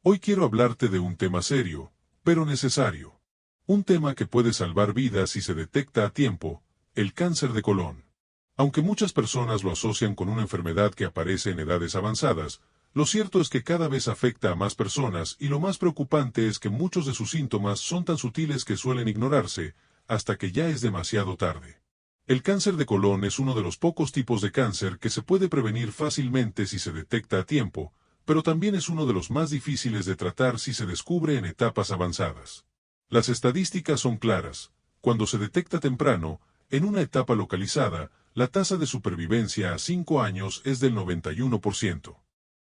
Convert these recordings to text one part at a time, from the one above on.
Hoy quiero hablarte de un tema serio, pero necesario. Un tema que puede salvar vidas si se detecta a tiempo, el cáncer de colon. Aunque muchas personas lo asocian con una enfermedad que aparece en edades avanzadas, lo cierto es que cada vez afecta a más personas y lo más preocupante es que muchos de sus síntomas son tan sutiles que suelen ignorarse, hasta que ya es demasiado tarde. El cáncer de colon es uno de los pocos tipos de cáncer que se puede prevenir fácilmente si se detecta a tiempo, pero también es uno de los más difíciles de tratar si se descubre en etapas avanzadas. Las estadísticas son claras. Cuando se detecta temprano, en una etapa localizada, la tasa de supervivencia a 5 años es del 91%.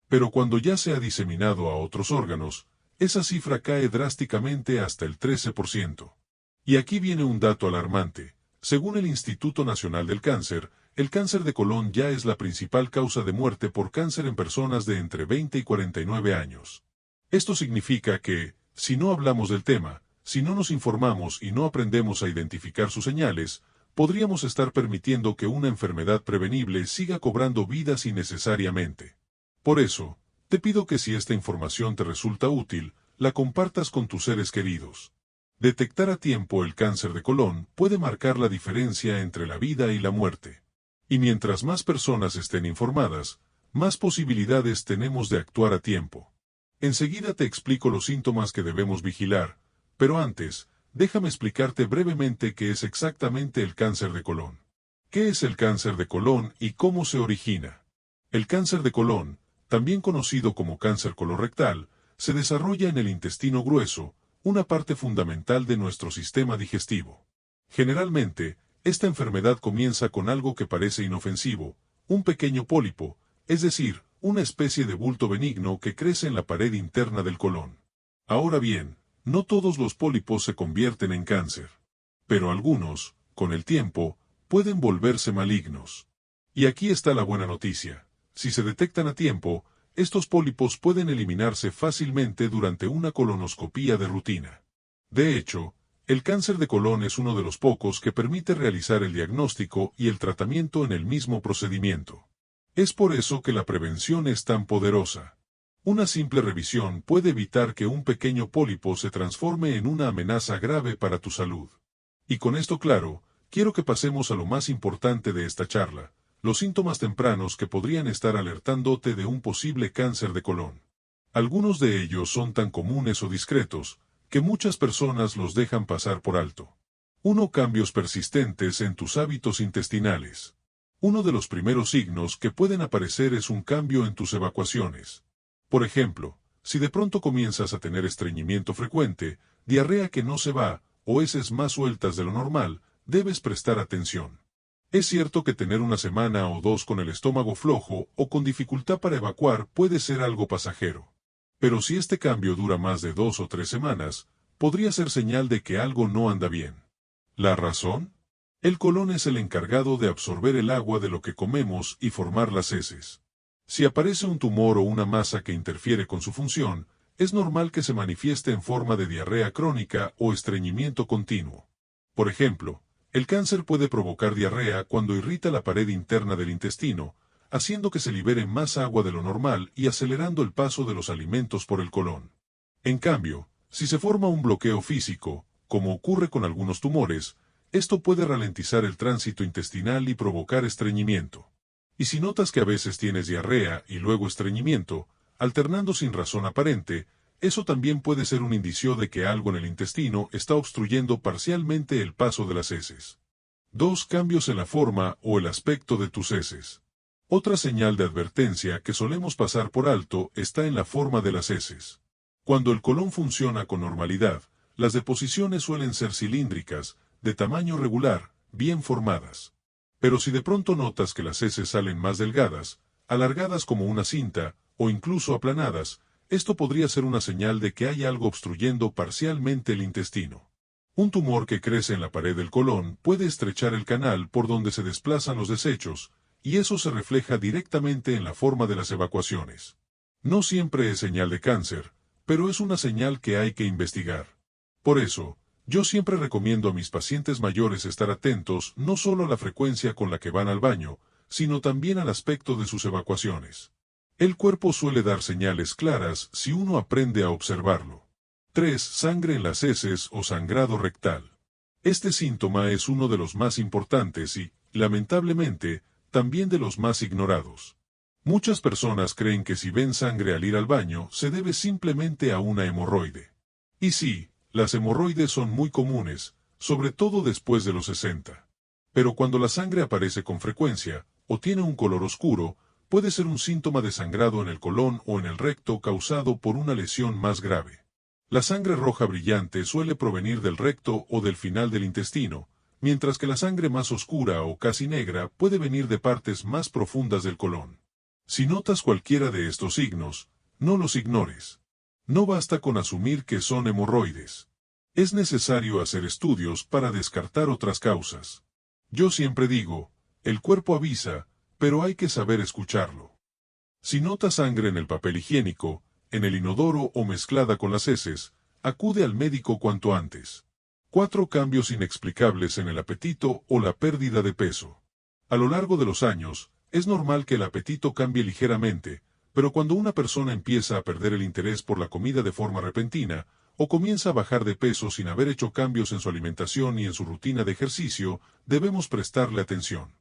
Pero cuando ya se ha diseminado a otros órganos, esa cifra cae drásticamente hasta el 13%. Y aquí viene un dato alarmante. Según el Instituto Nacional del Cáncer, el cáncer de colon ya es la principal causa de muerte por cáncer en personas de entre 20 y 49 años. Esto significa que, si no hablamos del tema, si no nos informamos y no aprendemos a identificar sus señales, podríamos estar permitiendo que una enfermedad prevenible siga cobrando vidas innecesariamente. Por eso, te pido que si esta información te resulta útil, la compartas con tus seres queridos. Detectar a tiempo el cáncer de colon puede marcar la diferencia entre la vida y la muerte. Y mientras más personas estén informadas, más posibilidades tenemos de actuar a tiempo. Enseguida te explico los síntomas que debemos vigilar, pero antes, déjame explicarte brevemente qué es exactamente el cáncer de colon. ¿Qué es el cáncer de colon y cómo se origina? El cáncer de colon, también conocido como cáncer colorectal, se desarrolla en el intestino grueso, una parte fundamental de nuestro sistema digestivo. Generalmente, esta enfermedad comienza con algo que parece inofensivo, un pequeño pólipo, es decir, una especie de bulto benigno que crece en la pared interna del colon. Ahora bien, no todos los pólipos se convierten en cáncer. Pero algunos, con el tiempo, pueden volverse malignos. Y aquí está la buena noticia. Si se detectan a tiempo, estos pólipos pueden eliminarse fácilmente durante una colonoscopía de rutina. De hecho, el cáncer de colon es uno de los pocos que permite realizar el diagnóstico y el tratamiento en el mismo procedimiento. Es por eso que la prevención es tan poderosa. Una simple revisión puede evitar que un pequeño pólipo se transforme en una amenaza grave para tu salud. Y con esto claro, quiero que pasemos a lo más importante de esta charla. Los síntomas tempranos que podrían estar alertándote de un posible cáncer de colon. Algunos de ellos son tan comunes o discretos, que muchas personas los dejan pasar por alto. 1. Cambios persistentes en tus hábitos intestinales. Uno de los primeros signos que pueden aparecer es un cambio en tus evacuaciones. Por ejemplo, si de pronto comienzas a tener estreñimiento frecuente, diarrea que no se va, o heces más sueltas de lo normal, debes prestar atención. Es cierto que tener una semana o dos con el estómago flojo o con dificultad para evacuar puede ser algo pasajero. Pero si este cambio dura más de 2 o 3 semanas, podría ser señal de que algo no anda bien. ¿La razón? El colon es el encargado de absorber el agua de lo que comemos y formar las heces. Si aparece un tumor o una masa que interfiere con su función, es normal que se manifieste en forma de diarrea crónica o estreñimiento continuo. Por ejemplo, el cáncer puede provocar diarrea cuando irrita la pared interna del intestino, haciendo que se libere más agua de lo normal y acelerando el paso de los alimentos por el colon. En cambio, si se forma un bloqueo físico, como ocurre con algunos tumores, esto puede ralentizar el tránsito intestinal y provocar estreñimiento. Y si notas que a veces tienes diarrea y luego estreñimiento, alternando sin razón aparente, eso también puede ser un indicio de que algo en el intestino está obstruyendo parcialmente el paso de las heces. 2. Cambios en la forma o el aspecto de tus heces. Otra señal de advertencia que solemos pasar por alto está en la forma de las heces. Cuando el colon funciona con normalidad, las deposiciones suelen ser cilíndricas, de tamaño regular, bien formadas. Pero si de pronto notas que las heces salen más delgadas, alargadas como una cinta, o incluso aplanadas, esto podría ser una señal de que hay algo obstruyendo parcialmente el intestino. Un tumor que crece en la pared del colon puede estrechar el canal por donde se desplazan los desechos, y eso se refleja directamente en la forma de las evacuaciones. No siempre es señal de cáncer, pero es una señal que hay que investigar. Por eso, yo siempre recomiendo a mis pacientes mayores estar atentos no solo a la frecuencia con la que van al baño, sino también al aspecto de sus evacuaciones. El cuerpo suele dar señales claras si uno aprende a observarlo. 3. Sangre en las heces o sangrado rectal. Este síntoma es uno de los más importantes y, lamentablemente, también de los más ignorados. Muchas personas creen que si ven sangre al ir al baño, se debe simplemente a una hemorroide. Y sí, las hemorroides son muy comunes, sobre todo después de los 60. Pero cuando la sangre aparece con frecuencia, o tiene un color oscuro, puede ser un síntoma de sangrado en el colon o en el recto causado por una lesión más grave. La sangre roja brillante suele provenir del recto o del final del intestino, mientras que la sangre más oscura o casi negra puede venir de partes más profundas del colon. Si notas cualquiera de estos signos, no los ignores. No basta con asumir que son hemorroides. Es necesario hacer estudios para descartar otras causas. Yo siempre digo, el cuerpo avisa, pero hay que saber escucharlo. Si notas sangre en el papel higiénico, en el inodoro o mezclada con las heces, acude al médico cuanto antes. 4. Cambios inexplicables en el apetito o la pérdida de peso. A lo largo de los años, es normal que el apetito cambie ligeramente, pero cuando una persona empieza a perder el interés por la comida de forma repentina, o comienza a bajar de peso sin haber hecho cambios en su alimentación y en su rutina de ejercicio, debemos prestarle atención.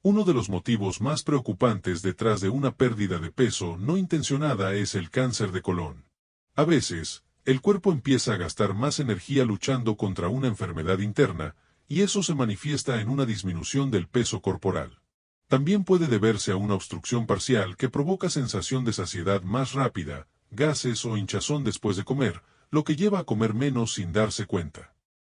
Uno de los motivos más preocupantes detrás de una pérdida de peso no intencionada es el cáncer de colon. A veces, el cuerpo empieza a gastar más energía luchando contra una enfermedad interna, y eso se manifiesta en una disminución del peso corporal. También puede deberse a una obstrucción parcial que provoca sensación de saciedad más rápida, gases o hinchazón después de comer, lo que lleva a comer menos sin darse cuenta.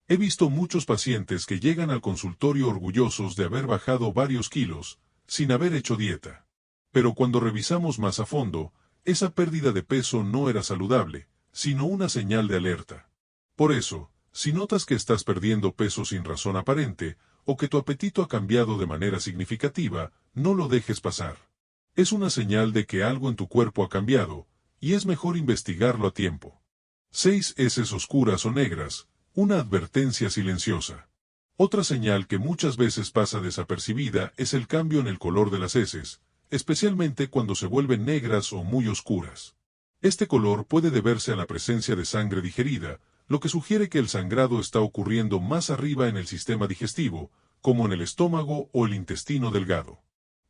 He visto muchos pacientes que llegan al consultorio orgullosos de haber bajado varios kilos, sin haber hecho dieta. Pero cuando revisamos más a fondo, esa pérdida de peso no era saludable, sino una señal de alerta. Por eso, si notas que estás perdiendo peso sin razón aparente, o que tu apetito ha cambiado de manera significativa, no lo dejes pasar. Es una señal de que algo en tu cuerpo ha cambiado, y es mejor investigarlo a tiempo. 6. Heces oscuras o negras. Una advertencia silenciosa. Otra señal que muchas veces pasa desapercibida es el cambio en el color de las heces, especialmente cuando se vuelven negras o muy oscuras. Este color puede deberse a la presencia de sangre digerida, lo que sugiere que el sangrado está ocurriendo más arriba en el sistema digestivo, como en el estómago o el intestino delgado.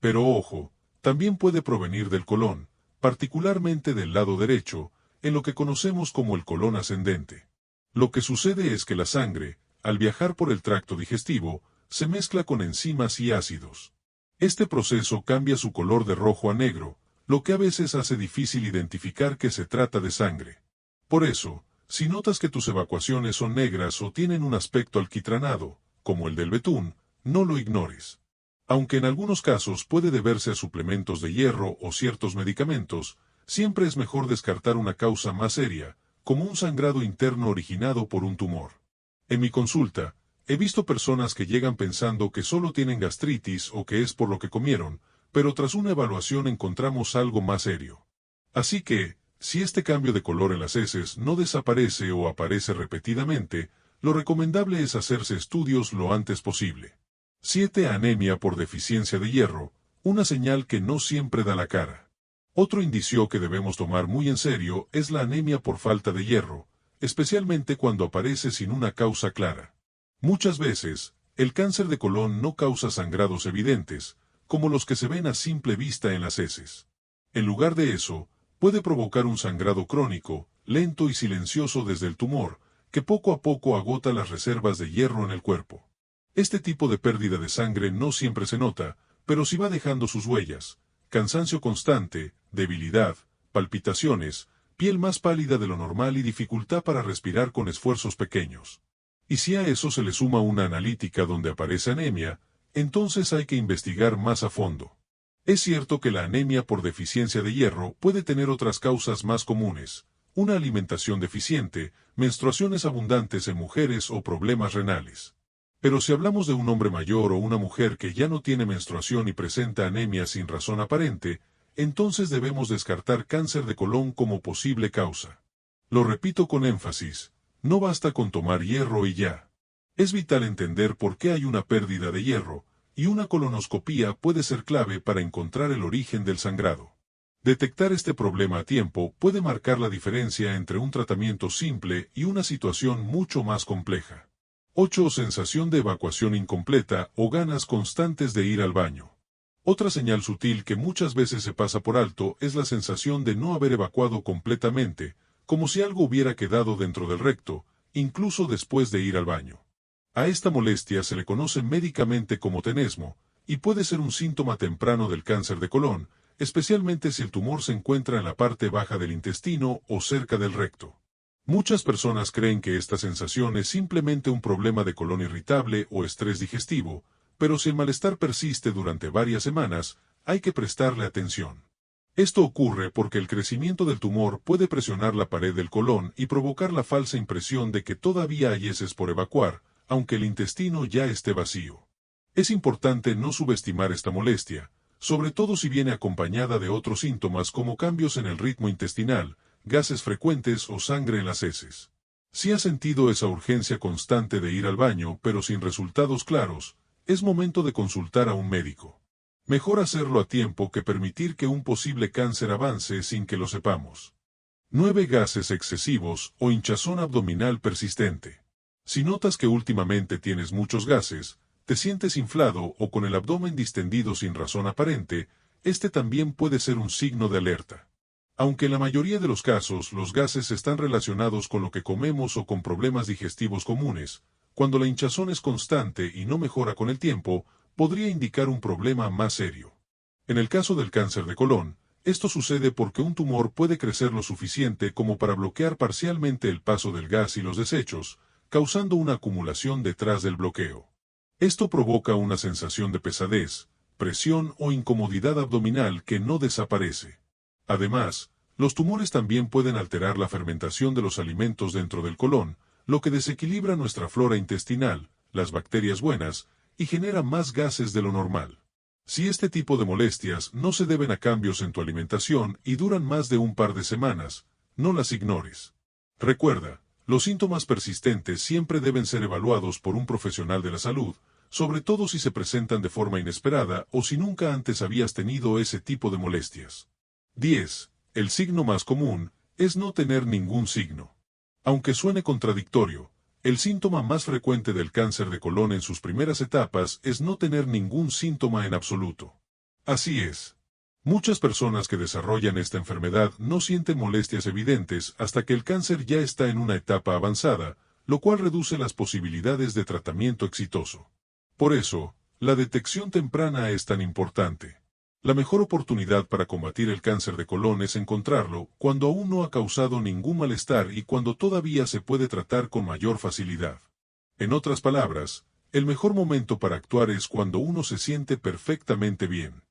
Pero ojo, también puede provenir del colon, particularmente del lado derecho, en lo que conocemos como el colon ascendente. Lo que sucede es que la sangre, al viajar por el tracto digestivo, se mezcla con enzimas y ácidos. Este proceso cambia su color de rojo a negro, lo que a veces hace difícil identificar que se trata de sangre. Por eso, si notas que tus evacuaciones son negras o tienen un aspecto alquitranado, como el del betún, no lo ignores. Aunque en algunos casos puede deberse a suplementos de hierro o ciertos medicamentos, siempre es mejor descartar una causa más seria, como un sangrado interno originado por un tumor. En mi consulta, he visto personas que llegan pensando que solo tienen gastritis o que es por lo que comieron, pero tras una evaluación encontramos algo más serio. Así que, si este cambio de color en las heces no desaparece o aparece repetidamente, lo recomendable es hacerse estudios lo antes posible. 7. Anemia por deficiencia de hierro, una señal que no siempre da la cara. Otro indicio que debemos tomar muy en serio es la anemia por falta de hierro, especialmente cuando aparece sin una causa clara. Muchas veces, el cáncer de colon no causa sangrados evidentes, como los que se ven a simple vista en las heces. En lugar de eso, puede provocar un sangrado crónico, lento y silencioso desde el tumor, que poco a poco agota las reservas de hierro en el cuerpo. Este tipo de pérdida de sangre no siempre se nota, pero sí va dejando sus huellas: cansancio constante, debilidad, palpitaciones, piel más pálida de lo normal y dificultad para respirar con esfuerzos pequeños. Y si a eso se le suma una analítica donde aparece anemia, entonces hay que investigar más a fondo. Es cierto que la anemia por deficiencia de hierro puede tener otras causas más comunes: una alimentación deficiente, menstruaciones abundantes en mujeres o problemas renales. Pero si hablamos de un hombre mayor o una mujer que ya no tiene menstruación y presenta anemia sin razón aparente, entonces debemos descartar cáncer de colon como posible causa. Lo repito con énfasis, no basta con tomar hierro y ya. Es vital entender por qué hay una pérdida de hierro, y una colonoscopía puede ser clave para encontrar el origen del sangrado. Detectar este problema a tiempo puede marcar la diferencia entre un tratamiento simple y una situación mucho más compleja. 8. Sensación de evacuación incompleta o ganas constantes de ir al baño. Otra señal sutil que muchas veces se pasa por alto es la sensación de no haber evacuado completamente, como si algo hubiera quedado dentro del recto, incluso después de ir al baño. A esta molestia se le conoce médicamente como tenesmo, y puede ser un síntoma temprano del cáncer de colon, especialmente si el tumor se encuentra en la parte baja del intestino o cerca del recto. Muchas personas creen que esta sensación es simplemente un problema de colon irritable o estrés digestivo, pero si el malestar persiste durante varias semanas, hay que prestarle atención. Esto ocurre porque el crecimiento del tumor puede presionar la pared del colon y provocar la falsa impresión de que todavía hay heces por evacuar, aunque el intestino ya esté vacío. Es importante no subestimar esta molestia, sobre todo si viene acompañada de otros síntomas como cambios en el ritmo intestinal, gases frecuentes o sangre en las heces. Si has sentido esa urgencia constante de ir al baño pero sin resultados claros, es momento de consultar a un médico. Mejor hacerlo a tiempo que permitir que un posible cáncer avance sin que lo sepamos. 9. Gases excesivos o hinchazón abdominal persistente. Si notas que últimamente tienes muchos gases, te sientes inflado o con el abdomen distendido sin razón aparente, este también puede ser un signo de alerta. Aunque en la mayoría de los casos los gases están relacionados con lo que comemos o con problemas digestivos comunes, cuando la hinchazón es constante y no mejora con el tiempo, podría indicar un problema más serio. En el caso del cáncer de colon, esto sucede porque un tumor puede crecer lo suficiente como para bloquear parcialmente el paso del gas y los desechos, causando una acumulación detrás del bloqueo. Esto provoca una sensación de pesadez, presión o incomodidad abdominal que no desaparece. Además, los tumores también pueden alterar la fermentación de los alimentos dentro del colon, lo que desequilibra nuestra flora intestinal, las bacterias buenas, y genera más gases de lo normal. Si este tipo de molestias no se deben a cambios en tu alimentación y duran más de un par de semanas, no las ignores. Recuerda, los síntomas persistentes siempre deben ser evaluados por un profesional de la salud, sobre todo si se presentan de forma inesperada o si nunca antes habías tenido ese tipo de molestias. 10. El signo más común es no tener ningún signo. Aunque suene contradictorio, el síntoma más frecuente del cáncer de colon en sus primeras etapas es no tener ningún síntoma en absoluto. Así es. Muchas personas que desarrollan esta enfermedad no sienten molestias evidentes hasta que el cáncer ya está en una etapa avanzada, lo cual reduce las posibilidades de tratamiento exitoso. Por eso, la detección temprana es tan importante. La mejor oportunidad para combatir el cáncer de colon es encontrarlo cuando aún no ha causado ningún malestar y cuando todavía se puede tratar con mayor facilidad. En otras palabras, el mejor momento para actuar es cuando uno se siente perfectamente bien.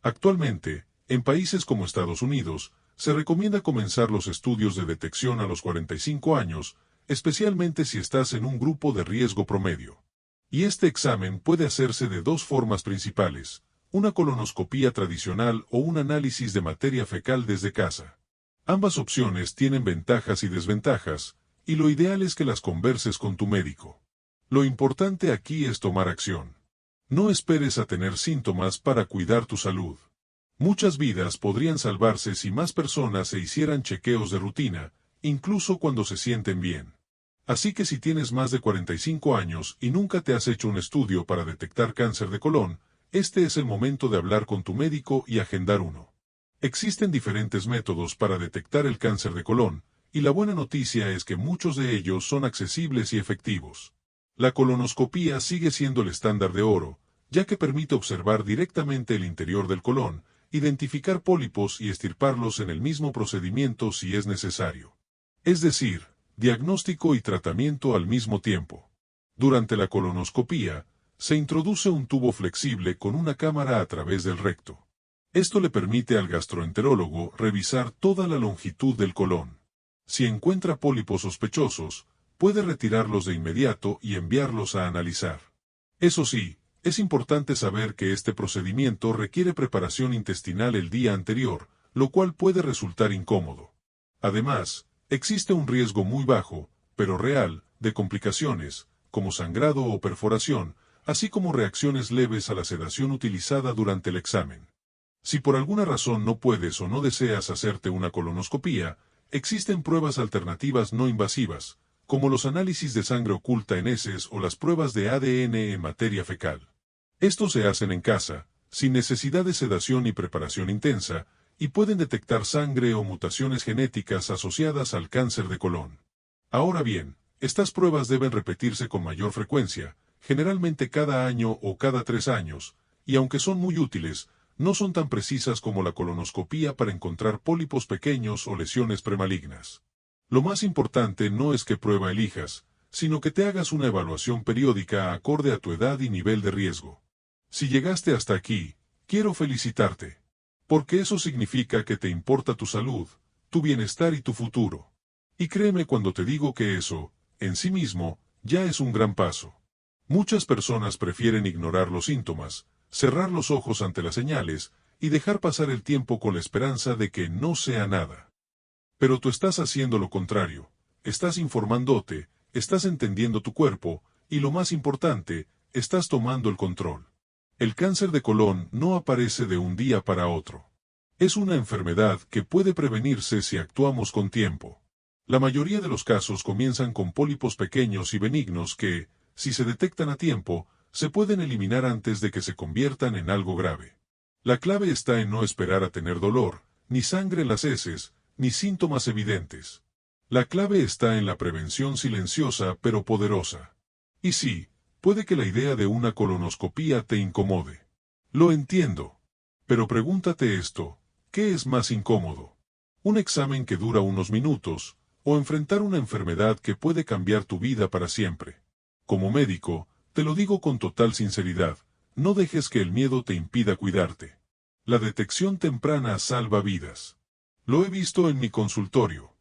Actualmente, en países como Estados Unidos, se recomienda comenzar los estudios de detección a los 45 años, especialmente si estás en un grupo de riesgo promedio. Y este examen puede hacerse de dos formas principales: una colonoscopía tradicional o un análisis de materia fecal desde casa. Ambas opciones tienen ventajas y desventajas, y lo ideal es que las converses con tu médico. Lo importante aquí es tomar acción. No esperes a tener síntomas para cuidar tu salud. Muchas vidas podrían salvarse si más personas se hicieran chequeos de rutina, incluso cuando se sienten bien. Así que si tienes más de 45 años y nunca te has hecho un estudio para detectar cáncer de colon, este es el momento de hablar con tu médico y agendar uno. Existen diferentes métodos para detectar el cáncer de colon, y la buena noticia es que muchos de ellos son accesibles y efectivos. La colonoscopía sigue siendo el estándar de oro, ya que permite observar directamente el interior del colon, identificar pólipos y extirparlos en el mismo procedimiento si es necesario. Es decir, diagnóstico y tratamiento al mismo tiempo. Durante la colonoscopía, se introduce un tubo flexible con una cámara a través del recto. Esto le permite al gastroenterólogo revisar toda la longitud del colon. Si encuentra pólipos sospechosos, puede retirarlos de inmediato y enviarlos a analizar. Eso sí, es importante saber que este procedimiento requiere preparación intestinal el día anterior, lo cual puede resultar incómodo. Además, existe un riesgo muy bajo, pero real, de complicaciones, como sangrado o perforación, así como reacciones leves a la sedación utilizada durante el examen. Si por alguna razón no puedes o no deseas hacerte una colonoscopía, existen pruebas alternativas no invasivas, como los análisis de sangre oculta en heces o las pruebas de ADN en materia fecal. Estos se hacen en casa, sin necesidad de sedación y preparación intensa, y pueden detectar sangre o mutaciones genéticas asociadas al cáncer de colon. Ahora bien, estas pruebas deben repetirse con mayor frecuencia, generalmente cada año o cada 3 años, y aunque son muy útiles, no son tan precisas como la colonoscopía para encontrar pólipos pequeños o lesiones premalignas. Lo más importante no es qué prueba elijas, sino que te hagas una evaluación periódica acorde a tu edad y nivel de riesgo. Si llegaste hasta aquí, quiero felicitarte. Porque eso significa que te importa tu salud, tu bienestar y tu futuro. Y créeme cuando te digo que eso, en sí mismo, ya es un gran paso. Muchas personas prefieren ignorar los síntomas, cerrar los ojos ante las señales, y dejar pasar el tiempo con la esperanza de que no sea nada. Pero tú estás haciendo lo contrario, estás informándote, estás entendiendo tu cuerpo, y lo más importante, estás tomando el control. El cáncer de colon no aparece de un día para otro. Es una enfermedad que puede prevenirse si actuamos con tiempo. La mayoría de los casos comienzan con pólipos pequeños y benignos que, si se detectan a tiempo, se pueden eliminar antes de que se conviertan en algo grave. La clave está en no esperar a tener dolor, ni sangre en las heces, ni síntomas evidentes. La clave está en la prevención silenciosa pero poderosa. Y sí, puede que la idea de una colonoscopía te incomode. Lo entiendo. Pero pregúntate esto, ¿qué es más incómodo? ¿Un examen que dura unos minutos, o enfrentar una enfermedad que puede cambiar tu vida para siempre? Como médico, te lo digo con total sinceridad, no dejes que el miedo te impida cuidarte. La detección temprana salva vidas. Lo he visto en mi consultorio.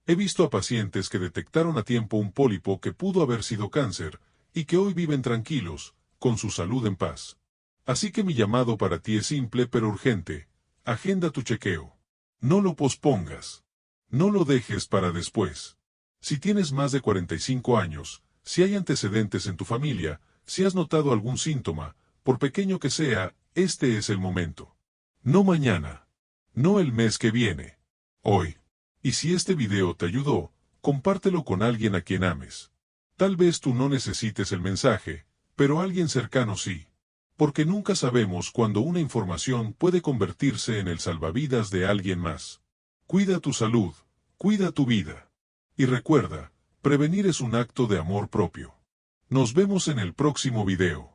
He visto a pacientes que detectaron a tiempo un pólipo que pudo haber sido cáncer, y que hoy viven tranquilos, con su salud en paz. Así que mi llamado para ti es simple pero urgente: agenda tu chequeo. No lo pospongas. No lo dejes para después. Si tienes más de 45 años, si hay antecedentes en tu familia, si has notado algún síntoma, por pequeño que sea, este es el momento. No mañana. No el mes que viene. Hoy. Y si este video te ayudó, compártelo con alguien a quien ames. Tal vez tú no necesites el mensaje, pero alguien cercano sí. Porque nunca sabemos cuándo una información puede convertirse en el salvavidas de alguien más. Cuida tu salud, cuida tu vida. Y recuerda, prevenir es un acto de amor propio. Nos vemos en el próximo video.